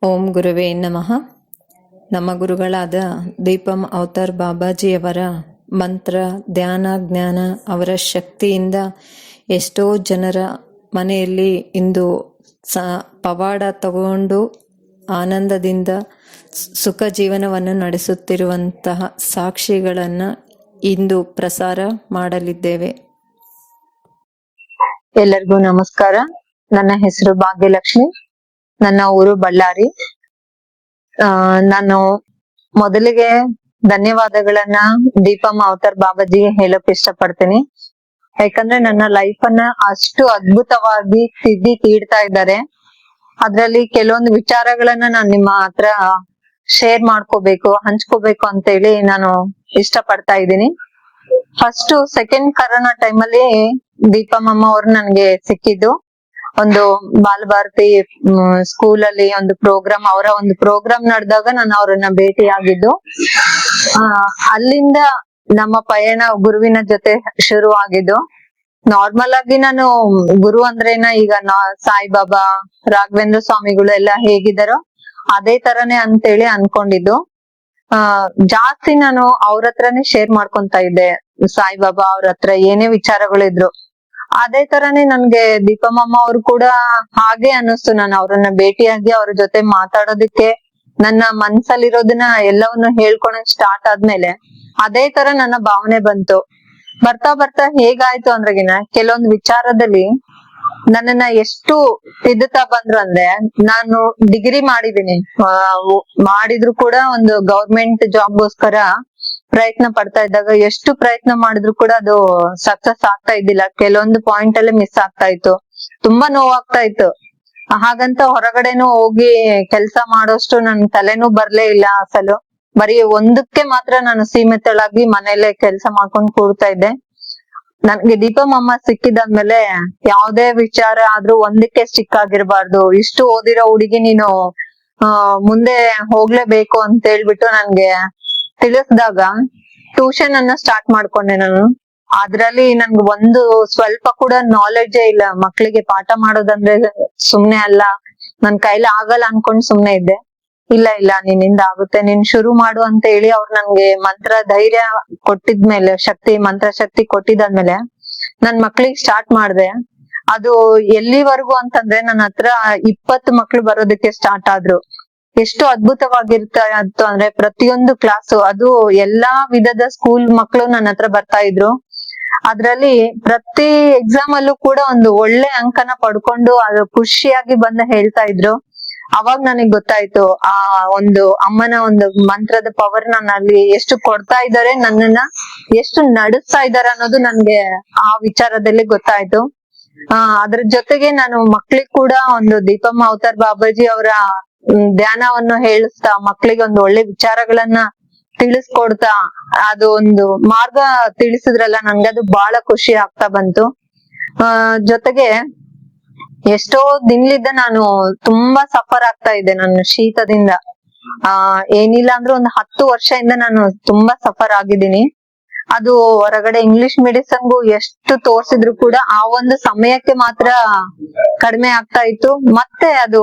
ಓಂ ಗುರುವೇ ನಮಃ. ನಮ್ಮ ಗುರುಗಳಾದ ದೀಪಂ ಅವತಾರ್ ಬಾಬಾಜಿಯವರ ಮಂತ್ರ, ಧ್ಯಾನ, ಜ್ಞಾನ, ಅವರ ಶಕ್ತಿಯಿಂದ ಎಷ್ಟೋ ಜನರ ಮನೆಯಲ್ಲಿ ಇಂದು ಪವಾಡ ತಗೊಂಡು ಆನಂದದಿಂದ ಸುಖ ಜೀವನವನ್ನು ನಡೆಸುತ್ತಿರುವಂತಹ ಸಾಕ್ಷಿಗಳನ್ನು ಇಂದು ಪ್ರಸಾರ ಮಾಡಲಿದ್ದೇವೆ. ಎಲ್ಲರಿಗೂ ನಮಸ್ಕಾರ. ನನ್ನ ಹೆಸರು ಭಾಗ್ಯಲಕ್ಷ್ಮಿ. ನನ್ನ ಊರು ಬಳ್ಳಾರಿ. ನಾನು ಮೊದಲಿಗೆ ಧನ್ಯವಾದಗಳನ್ನ ದೀಪಂ ಅವತಾರ್ ಬಾಬಾಜಿಗೆ ಹೇಳಕ್ ಇಷ್ಟಪಡ್ತೀನಿ. ಯಾಕಂದ್ರೆ ನನ್ನ ಲೈಫ್ ಅನ್ನ ಅಷ್ಟು ಅದ್ಭುತವಾಗಿ ತಿದ್ದಿ ತೀಡ್ತಾ ಇದ್ದಾರೆ. ಅದ್ರಲ್ಲಿ ಕೆಲವೊಂದು ವಿಚಾರಗಳನ್ನ ನಾನು ನಿಮ್ಮ ಹತ್ರ ಶೇರ್ ಮಾಡ್ಕೋಬೇಕು, ಹಂಚ್ಕೋಬೇಕು ಅಂತ ಹೇಳಿ ನಾನು ಇಷ್ಟಪಡ್ತಾ ಇದ್ದೀನಿ. ಫಸ್ಟ್ ಸೆಕೆಂಡ್ ಕರೋನಾ ಟೈಮಲ್ಲಿ ದೀಪಂ ಅಮ್ಮ ಅವ್ರು ನನ್ಗೆ ಸಿಕ್ಕಿದ್ದು. ಒಂದು ಬಾಲಭಾರತಿ ಸ್ಕೂಲಲ್ಲಿ ಒಂದು ಪ್ರೋಗ್ರಾಮ್, ಅವರ ಒಂದು ಪ್ರೋಗ್ರಾಮ್ ನಡೆದಾಗ ನಾನು ಅವ್ರನ್ನ ಭೇಟಿ ಆಗಿದ್ದು. ಅಲ್ಲಿಂದ ನಮ್ಮ ಪಯಣ ಗುರುವಿನ ಜೊತೆ ಶುರು ಆಗಿದ್ದು. ನಾರ್ಮಲ್ ಆಗಿ ನಾನು ಗುರು ಅಂದ್ರೇನ ಈಗ ಸಾಯಿಬಾಬಾ, ರಾಘವೇಂದ್ರ ಸ್ವಾಮಿಗಳು ಎಲ್ಲ ಹೇಗಿದ್ದಾರೋ ಅದೇ ತರನೇ ಅಂತೇಳಿ ಅನ್ಕೊಂಡಿದ್ದು. ಜಾಸ್ತಿ ನಾನು ಅವ್ರ ಹತ್ರನೇ ಶೇರ್ ಮಾಡ್ಕೊಂತ ಇದ್ದೆ. ಸಾಯಿಬಾಬಾ ಅವ್ರ ಹತ್ರ ಏನೇ ವಿಚಾರಗಳಿದ್ರು ಅದೇ ತರಾನೇ ನನ್ಗೆ ದೀಪಂ ಅಮ್ಮ ಅವ್ರು ಕೂಡ ಹಾಗೆ ಅನ್ನಿಸ್ತು. ನಾನು ಅವ್ರನ್ನ ಭೇಟಿಯಾಗಿ ಅವ್ರ ಜೊತೆ ಮಾತಾಡೋದಕ್ಕೆ ನನ್ನ ಮನ್ಸಲ್ಲಿರೋದನ್ನ ಎಲ್ಲವನ್ನು ಹೇಳ್ಕೊಳಕ್ ಸ್ಟಾರ್ಟ್ ಆದ್ಮೇಲೆ ಅದೇ ತರ ನನ್ನ ಭಾವನೆ ಬಂತು. ಬರ್ತಾ ಬರ್ತಾ ಹೇಗಾಯ್ತು ಅಂದ್ರಗಿನ ಕೆಲವೊಂದು ವಿಚಾರದಲ್ಲಿ ನನ್ನನ್ನ ಎಷ್ಟು ತಿದ್ದುತ್ತಾ ಬಂದ್ರು ಅಂದ್ರೆ, ನಾನು ಡಿಗ್ರಿ ಮಾಡಿದೀನಿ, ಮಾಡಿದ್ರು ಕೂಡ ಒಂದು ಗೌರ್ಮೆಂಟ್ ಜಾಬ್ಗೋಸ್ಕರ ಪ್ರಯತ್ನ ಪಡ್ತಾ ಇದ್ದಾಗ ಎಷ್ಟು ಪ್ರಯತ್ನ ಮಾಡಿದ್ರು ಕೂಡ ಅದು ಸಕ್ಸಸ್ ಆಗ್ತಾ ಇದ್ದಿಲ್ಲ. ಕೆಲವೊಂದು ಪಾಯಿಂಟ್ ಅಲ್ಲಿ ಮಿಸ್ ಆಗ್ತಾ ಇತ್ತು, ತುಂಬಾ ನೋವಾಗ್ತಾ ಇತ್ತು. ಹಾಗಂತ ಹೊರಗಡೆನೂ ಹೋಗಿ ಕೆಲ್ಸ ಮಾಡೋಷ್ಟು ನನ್ ತಲೆನೂ ಬರ್ಲೇ ಇಲ್ಲ. ಅಸಲು ಬರೀ ಒಂದಕ್ಕೆ ಮಾತ್ರ ನಾನು ಸೀಮಿತಳಾಗಿ ಮನೇಲೆ ಕೆಲ್ಸ ಮಾಡ್ಕೊಂಡು ಕೂಡ್ತಾ ಇದ್ದೆ. ನನ್ಗೆ ದೀಪಂ ಅಮ್ಮ ಸಿಕ್ಕಿದಾದ್ಮೇಲೆ ಯಾವ್ದೇ ವಿಚಾರ ಆದ್ರೂ ಒಂದಕ್ಕೆ ಸ್ಟಿಕ್ ಆಗಿರ್ಬಾರ್ದು, ಇಷ್ಟು ಓದಿರೋ ಹುಡುಗಿ ನೀನು ಮುಂದೆ ಹೋಗ್ಲೇಬೇಕು ಅಂತ ಹೇಳ್ಬಿಟ್ಟು ನನ್ಗೆ ತಿಳಿಸ್ದಾಗ ಟ್ಯೂಷನ್ ಅನ್ನ ಸ್ಟಾರ್ಟ್ ಮಾಡ್ಕೊಂಡೆ ನಾನು. ಅದ್ರಲ್ಲಿ ನನ್ಗೆ ಒಂದು ಸ್ವಲ್ಪ ಕೂಡ ನಾಲೆಡ್ಜೇ ಇಲ್ಲ. ಮಕ್ಳಿಗೆ ಪಾಠ ಮಾಡೋದಂದ್ರೆ ಸುಮ್ನೆ ಅಲ್ಲ, ನನ್ ಕೈಲಿ ಆಗಲ್ಲ ಅನ್ಕೊಂಡ್ ಸುಮ್ನೆ ಇದ್ದೆ. ಇಲ್ಲ ನಿನ್ನಿಂದ ಆಗುತ್ತೆ, ನೀನ್ ಶುರು ಮಾಡು ಅಂತ ಹೇಳಿ ಅವ್ರು ನನ್ಗೆ ಮಂತ್ರ ಧೈರ್ಯ ಕೊಟ್ಟಿದ್ಮೇಲೆ, ಮಂತ್ರ ಶಕ್ತಿ ಕೊಟ್ಟಿದಾದ್ಮೇಲೆ ನನ್ ಮಕ್ಳಿಗೆ ಸ್ಟಾರ್ಟ್ ಮಾಡ್ದೆ. ಅದು ಎಲ್ಲಿವರೆಗೂ ಅಂತಂದ್ರೆ ನನ್ನ ಹತ್ರ 20 ಮಕ್ಳು ಬರೋದಕ್ಕೆ ಸ್ಟಾರ್ಟ್ ಆದ್ರು. ಎಷ್ಟು ಅದ್ಭುತವಾಗಿರ್ತಾ ಇತ್ತು ಅಂದ್ರೆ ಪ್ರತಿಯೊಂದು ಕ್ಲಾಸು, ಅದು ಎಲ್ಲಾ ವಿಧದ ಸ್ಕೂಲ್ ಮಕ್ಳು ನನ್ನ ಹತ್ರ ಬರ್ತಾ ಇದ್ರು. ಅದ್ರಲ್ಲಿ ಪ್ರತಿ ಎಕ್ಸಾಮ್ ಅಲ್ಲೂ ಕೂಡ ಒಂದು ಒಳ್ಳೆ ಅಂಕನ ಪಡ್ಕೊಂಡು ಅದು ಖುಷಿಯಾಗಿ ಬಂದ ಹೇಳ್ತಾ ಇದ್ರು. ಅವಾಗ ನನಗ್ ಗೊತ್ತಾಯ್ತು ಆ ಒಂದು ಅಮ್ಮನ ಒಂದು ಮಂತ್ರದ ಪವರ್ ಅಲ್ಲಿ ಎಷ್ಟು ಕೊಡ್ತಾ ಇದ್ದಾರೆ, ನನ್ನನ್ನ ಎಷ್ಟು ನಡೆಸ್ತಾ ಇದ್ದಾರೆ ಅನ್ನೋದು ನನ್ಗೆ ಆ ವಿಚಾರದಲ್ಲಿ ಗೊತ್ತಾಯ್ತು. ಅದ್ರ ಜೊತೆಗೆ ನಾನು ಮಕ್ಳಿಗೆ ಕೂಡ ಒಂದು ದೀಪಂ ಅವತಾರ್ ಬಾಬಾಜಿ ಅವರ ಧ್ಯಾನವನ್ನು ಹೇಳಿಸ್ತಾ ಮಕ್ಳಿಗೆ ಒಂದು ಒಳ್ಳೆ ವಿಚಾರಗಳನ್ನ ತಿಳಿಸ್ಕೊಡ್ತಾ ಅದು ಒಂದು ಮಾರ್ಗ ತಿಳಿಸಿದ್ರಲ್ಲ, ನನ್ಗೆ ಅದು ಬಹಳ ಖುಷಿ ಆಗ್ತಾ ಬಂತು. ಜೊತೆಗೆ ಎಷ್ಟೋ ದಿನಲಿದ್ದ ನಾನು ತುಂಬಾ ಸಫರ್ ಆಗ್ತಾ ಇದ್ದೆ ನನ್ನ ಶೀತದಿಂದ. ಏನಿಲ್ಲ ಅಂದ್ರೆ ಒಂದು 10 ವರ್ಷದಿಂದ ನಾನು ತುಂಬಾ ಸಫರ್ ಆಗಿದ್ದೀನಿ. ಅದು ಹೊರಗಡೆ ಇಂಗ್ಲಿಷ್ ಮೆಡಿಸನ್ಗೂ ಎಷ್ಟು ತೋರ್ಸಿದ್ರು ಕೂಡ ಆ ಒಂದು ಸಮಯಕ್ಕೆ ಮಾತ್ರ ಕಡಿಮೆ ಆಗ್ತಾ ಇತ್ತು, ಮತ್ತೆ ಅದು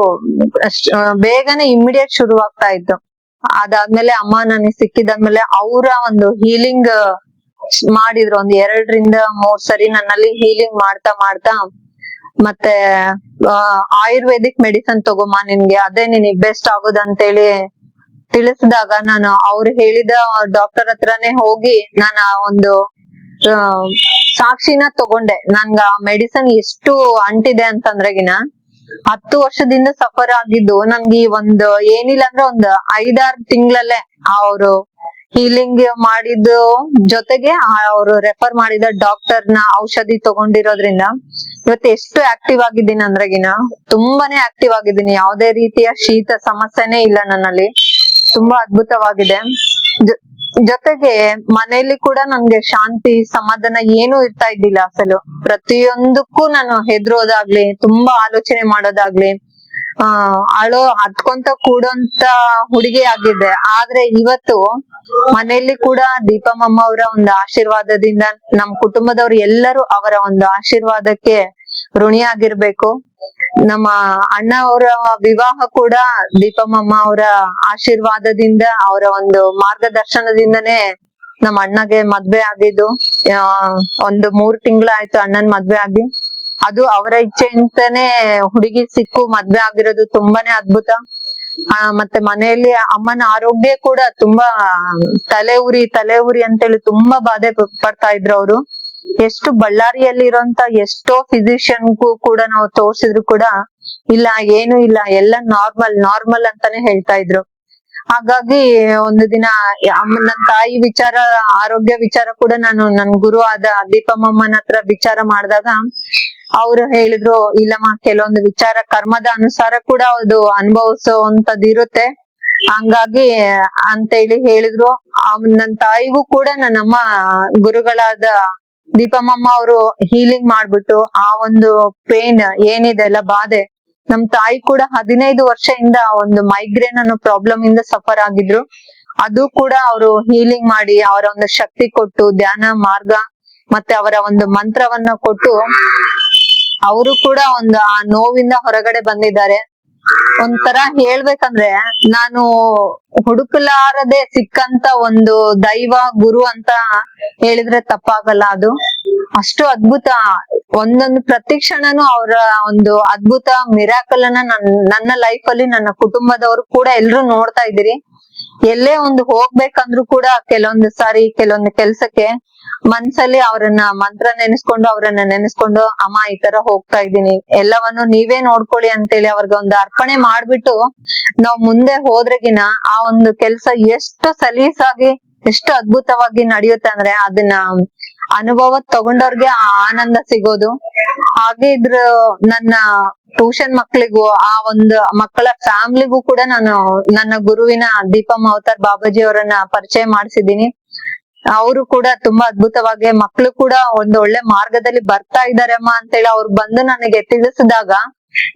ಬೇಗನೆ ಇಮಿಡಿಯೇಟ್ ಶುರು ಆಗ್ತಾ ಇತ್ತು. ಅದಾದ್ಮೇಲೆ ಅಮ್ಮ ನನಗೆ ಸಿಕ್ಕಿದಾದ್ಮೇಲೆ ಅವರ ಒಂದು ಹೀಲಿಂಗ್ ಮಾಡಿದ್ರು. ಒಂದು 2 ರಿಂದ 3 ಸರಿ ನನ್ನಲ್ಲಿ ಹೀಲಿಂಗ್ ಮಾಡ್ತಾ ಮತ್ತೆ ಆಯುರ್ವೇದಿಕ್ ಮೆಡಿಸನ್ ತಗೋಮ, ನಿನ್ಗೆ ಅದೇ ನಿನಗೆ ಬೆಸ್ಟ್ ಆಗೋದಂತೇಳಿ ತಿಳಿಸಿದಾಗ ನಾನು ಅವ್ರು ಹೇಳಿದ ಡಾಕ್ಟರ್ ಹತ್ರನೇ ಹೋಗಿ ನಾನು ಆ ಒಂದು ಸಾಕ್ಷಿನ ತಗೊಂಡೆ. ನನ್ಗ ಆ ಮೆಡಿಸನ್ ಎಷ್ಟು ಅಂಟಿದೆ ಅಂತಂದ್ರೆಗಿನ 10 ವರ್ಷದಿಂದ ಸಫರ್ ಆಗಿದ್ದು ನನ್ಗೆ ಒಂದು ಏನಿಲ್ಲ ಅಂದ್ರೆ ಒಂದು 5-6 ತಿಂಗಳಲ್ಲೇ ಅವರು ಹೀಲಿಂಗ್ ಮಾಡಿದ್ದು ಜೊತೆಗೆ ಅವರು ರೆಫರ್ ಮಾಡಿದ ಡಾಕ್ಟರ್ನ ಔಷಧಿ ತಗೊಂಡಿರೋದ್ರಿಂದ ಇವತ್ತು ಎಷ್ಟು ಆಕ್ಟಿವ್ ಆಗಿದ್ದೀನಿ ಅಂದ್ರೆಗಿನ ತುಂಬಾನೇ ಆಕ್ಟಿವ್ ಆಗಿದ್ದೀನಿ. ಯಾವುದೇ ರೀತಿಯ ಶೀತ ಸಮಸ್ಯೆನೇ ಇಲ್ಲ ನನ್ನಲ್ಲಿ. ತುಂಬಾ ಅದ್ಭುತವಾಗಿದೆ. ಜೊತೆಗೆ ಮನೆಯಲ್ಲಿ ಕೂಡ ನನ್ಗೆ ಶಾಂತಿ ಸಮಾಧಾನ ಏನು ಇರ್ತಾ ಇದ್ದಿಲ್ಲ ಅಸಲು. ಪ್ರತಿಯೊಂದಕ್ಕೂ ನಾನು ಹೆದರೋದಾಗ್ಲಿ, ತುಂಬಾ ಆಲೋಚನೆ ಮಾಡೋದಾಗ್ಲಿ, ಹತ್ಕೊಂತ ಕೂಡೋಂತ ಹುಡುಗಿ ಆಗಿದ್ದೆ. ಆದ್ರೆ ಇವತ್ತು ಮನೆಯಲ್ಲಿ ಕೂಡ ದೀಪಂ ಅಮ್ಮ ಅವರ ಒಂದು ಆಶೀರ್ವಾದದಿಂದ ನಮ್ ಕುಟುಂಬದವ್ರು ಎಲ್ಲರೂ ಅವರ ಒಂದು ಆಶೀರ್ವಾದಕ್ಕೆ ಋಣಿಯಾಗಿರ್ಬೇಕು. ನಮ್ಮ ಅಣ್ಣ ಅವರ ವಿವಾಹ ಕೂಡ ದೀಪಮಮ್ಮ ಅವರ ಆಶೀರ್ವಾದದಿಂದ, ಅವರ ಒಂದು ಮಾರ್ಗದರ್ಶನದಿಂದನೇ ನಮ್ಮ ಅಣ್ಣಗೆ ಮದ್ವೆ ಆಗಿದ್ದು. ಒಂದು 3 ತಿಂಗಳಾಯ್ತು ಅಣ್ಣನ್ ಮದ್ವೆ ಆಗಿ. ಅದು ಅವರ ಇಚ್ಛೆಯಿಂದನೇ ಹುಡುಗಿ ಸಿಕ್ಕು ಮದ್ವೆ ಆಗಿರೋದು ತುಂಬಾನೇ ಅದ್ಭುತ. ಮತ್ತೆ ಮನೆಯಲ್ಲಿ ಅಮ್ಮನ ಆರೋಗ್ಯ ಕೂಡ ತುಂಬಾ ತಲೆ ಉರಿ ಅಂತೇಳಿ ತುಂಬಾ ಬಾಧೆ ಪಡ್ತಾ ಇದ್ರು ಅವರು. ಎಷ್ಟು ಬಳ್ಳಾರಿಯಲ್ಲಿ ಇರೋಂತ ಎಷ್ಟೋ ಫಿಸಿಷಿಯನ್ಗೂ ಕೂಡ ನಾವು ತೋರ್ಸಿದ್ರು ಕೂಡ ಇಲ್ಲ, ಏನು ಇಲ್ಲ, ಎಲ್ಲ ನಾರ್ಮಲ್ ಅಂತಾನೆ ಹೇಳ್ತಾ ಇದ್ರು. ಹಾಗಾಗಿ ಒಂದು ದಿನ ನನ್ನ ತಾಯಿ ವಿಚಾರ, ಆರೋಗ್ಯ ವಿಚಾರ ಕೂಡ ನಾನು ನನ್ ಗುರು ಆದ ದೀಪಮ್ಮನ ಹತ್ರ ವಿಚಾರ ಮಾಡಿದಾಗ ಅವ್ರು ಹೇಳಿದ್ರು, ಇಲ್ಲಮ್ಮ, ಕೆಲವೊಂದು ವಿಚಾರ ಕರ್ಮದ ಅನುಸಾರ ಕೂಡ ಅದು ಅನುಭವಿಸೋಂತದ್ ಇರುತ್ತೆ, ಹಂಗಾಗಿ ಅಂತೇಳಿ ಹೇಳಿದ್ರು. ನನ್ ತಾಯಿಗೂ ಕೂಡ ನನ್ನಮ್ಮ ಗುರುಗಳಾದ ದೀಪಮ್ಮಮ್ಮ ಅವರು ಹೀಲಿಂಗ್ ಮಾಡ್ಬಿಟ್ಟು ಆ ಒಂದು ಪೇನ್ ಏನಿದೆ ಅಲ್ಲ, ಬಾಧೆ, ನಮ್ ತಾಯಿ ಕೂಡ 15 ವರ್ಷದಿಂದ ಒಂದು ಮೈಗ್ರೇನ್ ಅನ್ನೋ ಪ್ರಾಬ್ಲಮ್ ಇಂದ ಸಫರ್ ಆಗಿದ್ರು. ಅದು ಕೂಡ ಅವರು ಹೀಲಿಂಗ್ ಮಾಡಿ ಅವರ ಒಂದು ಶಕ್ತಿ ಕೊಟ್ಟು, ಧ್ಯಾನ ಮಾರ್ಗ ಮತ್ತೆ ಅವರ ಒಂದು ಮಂತ್ರವನ್ನ ಕೊಟ್ಟು ಅವರು ಕೂಡ ಒಂದು ಆ ನೋವಿಂದ ಹೊರಗಡೆ ಬಂದಿದ್ದಾರೆ. ಒಂಥರ ಹೇಳ್ಬೇಕಂದ್ರೆ ನಾನು ಹುಡುಕಲಾರದೆ ಸಿಕ್ಕಂತ ಒಂದು ದೈವ ಗುರು ಅಂತ ಹೇಳಿದ್ರೆ ತಪ್ಪಾಗಲ್ಲ. ಅದು ಅಷ್ಟು ಅದ್ಭುತ. ಒಂದೊಂದು ಪ್ರತಿ ಕ್ಷಣನು ಅವರ ಒಂದು ಅದ್ಭುತ ಮಿರಾಕಲ್ ಅನ್ನ ನನ್ನ ಲೈಫ್ ಅಲ್ಲಿ, ನನ್ನ ಕುಟುಂಬದವರು ಕೂಡ ಎಲ್ರು ನೋಡ್ತಾ ಇದ್ದೀರಿ. ಎಲ್ಲೇ ಒಂದು ಹೋಗ್ಬೇಕಂದ್ರು ಕೂಡ ಕೆಲವೊಂದು ಸಾರಿ ಕೆಲವೊಂದು ಕೆಲ್ಸಕ್ಕೆ ಮನ್ಸಲ್ಲಿ ಅವರನ್ನ ಮಂತ್ರ ನೆನೆಸ್ಕೊಂಡು ಅಮ್ಮ ಈ ತರ ಹೋಗ್ತಾ ಇದ್ದೀನಿ, ಎಲ್ಲವನ್ನು ನೀವೇ ನೋಡ್ಕೊಳ್ಳಿ ಅಂತೇಳಿ ಅವ್ರಿಗೆ ಒಂದು ಅರ್ಪಣೆ ಮಾಡ್ಬಿಟ್ಟು ನಾವ್ ಮುಂದೆ ಹೋದ್ರೆಗಿನ ಆ ಒಂದು ಕೆಲ್ಸ ಎಷ್ಟು ಸಲೀಸಾಗಿ, ಎಷ್ಟು ಅದ್ಭುತವಾಗಿ ನಡೆಯುತ್ತೆ ಅಂದ್ರೆ ಅದನ್ನ ಅನುಭವ ತಗೊಂಡವ್ರಿಗೆ ಆ ಆನಂದ ಸಿಗೋದು. ಹಾಗೆ ಇದ್ರ ನನ್ನ ಟ್ಯೂಷನ್ ಮಕ್ಳಿಗೂ, ಆ ಒಂದು ಮಕ್ಕಳ ಫ್ಯಾಮಿಲಿಗೂ ಕೂಡ ನಾನು ನನ್ನ ಗುರುವಿನ ದೀಪಂ ಅವತಾರ್ ಬಾಬಾಜಿ ಅವರನ್ನ ಪರಿಚಯ ಮಾಡಿಸಿದ್ದೀನಿ. ಅವರು ಕೂಡ ತುಂಬಾ ಅದ್ಭುತವಾಗಿ, ಮಕ್ಳು ಕೂಡ ಒಂದು ಒಳ್ಳೆ ಮಾರ್ಗದಲ್ಲಿ ಬರ್ತಾ ಇದಾರೆ ಅಮ್ಮ ಅಂತೇಳಿ ಅವ್ರು ಬಂದು ನನಗೆ ತಿಳಿಸಿದಾಗ,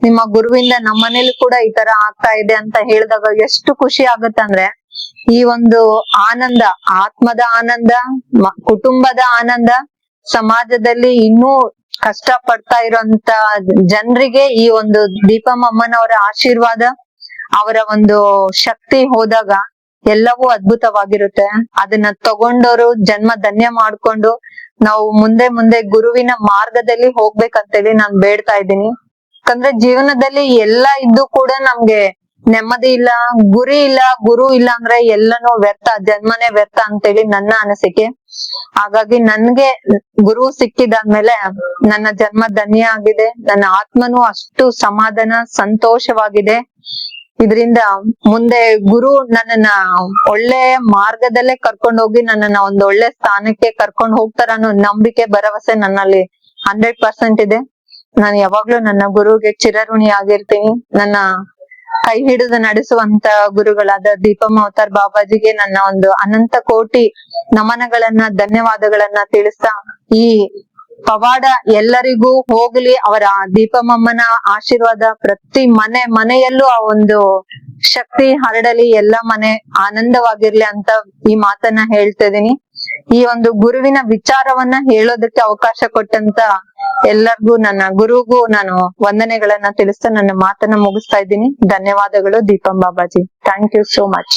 ನಿಮ್ಮ ಗುರುವಿಂದ ನಮ್ಮ ಮನೇಲಿ ಕೂಡ ಈ ತರ ಆಗ್ತಾ ಇದೆ ಅಂತ ಹೇಳಿದಾಗ ಎಷ್ಟು ಖುಷಿ ಆಗುತ್ತೆ ಅಂದ್ರೆ, ಈ ಒಂದು ಆನಂದ, ಆತ್ಮದ ಆನಂದ, ಕುಟುಂಬದ ಆನಂದ, ಸಮಾಜದಲ್ಲಿ ಇನ್ನೂ ಕಷ್ಟ ಪಡ್ತಾ ಇರೋಂತ ಜನರಿಗೆ ಈ ಒಂದು ದೀಪಮ್ಮನವರ ಆಶೀರ್ವಾದ, ಅವರ ಒಂದು ಶಕ್ತಿ ಹೋದಾಗ ಎಲ್ಲವೂ ಅದ್ಭುತವಾಗಿರುತ್ತೆ. ಅದನ್ನ ತಗೊಂಡವರು ಜನ್ಮ ಧನ್ಯ ಮಾಡ್ಕೊಂಡು ನಾವು ಮುಂದೆ ಗುರುವಿನ ಮಾರ್ಗದಲ್ಲಿ ಹೋಗ್ಬೇಕಂತೇಳಿ ನಾನ್ ಬೇಡ್ತಾ ಇದ್ದೀನಿ. ಯಾಕಂದ್ರೆ ಜೀವನದಲ್ಲಿ ಎಲ್ಲ ಇದ್ದು ಕೂಡ ನಮ್ಗೆ ನೆಮ್ಮದಿ ಇಲ್ಲ, ಗುರಿ ಇಲ್ಲ, ಗುರು ಇಲ್ಲ ಅಂದ್ರೆ ಎಲ್ಲನೂ ವ್ಯರ್ಥ, ಜನ್ಮನೇ ವ್ಯರ್ಥ ಅಂತೇಳಿ ನನ್ನ ಅನಿಸಿಕೆ. ಹಾಗಾಗಿ ನನ್ಗೆ ಗುರು ಸಿಕ್ಕಿದಾದ್ಮೇಲೆ ನನ್ನ ಜನ್ಮ ಧನ್ಯ ಆಗಿದೆ. ನನ್ನ ಆತ್ಮನೂ ಅಷ್ಟು ಸಮಾಧಾನ, ಸಂತೋಷವಾಗಿದೆ. ಇದರಿಂದ ಮುಂದೆ ಗುರು ನನ್ನನ್ನ ಒಳ್ಳೆ ಮಾರ್ಗದಲ್ಲೇ ಕರ್ಕೊಂಡು ಹೋಗಿ ನನ್ನನ್ನ ಒಂದು ಒಳ್ಳೆ ಸ್ಥಾನಕ್ಕೆ ಕರ್ಕೊಂಡು ಹೋಗ್ತಾರ ಅನ್ನೋ ನಂಬಿಕೆ, ಭರವಸೆ ನನ್ನಲ್ಲಿ 100% ಇದೆ. ನಾನು ಯಾವಾಗ್ಲೂ ನನ್ನ ಗುರುಗೆ ಚಿರಋಣಿ ಆಗಿರ್ತೀನಿ. ನನ್ನ ಕೈ ಹಿಡಿದು ನಡೆಸುವಂತ ಗುರುಗಳಾದ ದೀಪಂ ಅವತಾರ್ ಬಾಬಾಜಿಗೆ ನನ್ನ ಒಂದು ಅನಂತ ಕೋಟಿ ನಮನಗಳನ್ನ, ಧನ್ಯವಾದಗಳನ್ನ ತಿಳಿಸ್ತಾ, ಈ ಪವಾಡ ಎಲ್ಲರಿಗೂ ಹೋಗ್ಲಿ, ಅವರ ದೀಪಮಮ್ಮನ ಆಶೀರ್ವಾದ ಪ್ರತಿ ಮನೆಯಲ್ಲೂ ಆ ಒಂದು ಶಕ್ತಿ ಹರಡಲಿ, ಎಲ್ಲ ಮನೆ ಆನಂದವಾಗಿರ್ಲಿ ಅಂತ ಈ ಮಾತನ್ನ ಹೇಳ್ತಾ ಇದೀನಿ. ಈ ಒಂದು ಗುರುವಿನ ವಿಚಾರವನ್ನ ಹೇಳೋದಕ್ಕೆ ಅವಕಾಶ ಕೊಟ್ಟಂತ ಎಲ್ಲರಿಗೂ, ನನ್ನ ಗುರುಗೂ ನಾನು ವಂದನೆಗಳನ್ನ ತಿಳಿಸ್ತಾ ನನ್ನ ಮಾತನ್ನ ಮುಗಿಸ್ತಾ ಇದ್ದೀನಿ. ಧನ್ಯವಾದಗಳು Deepam Babaji. Thank you so much.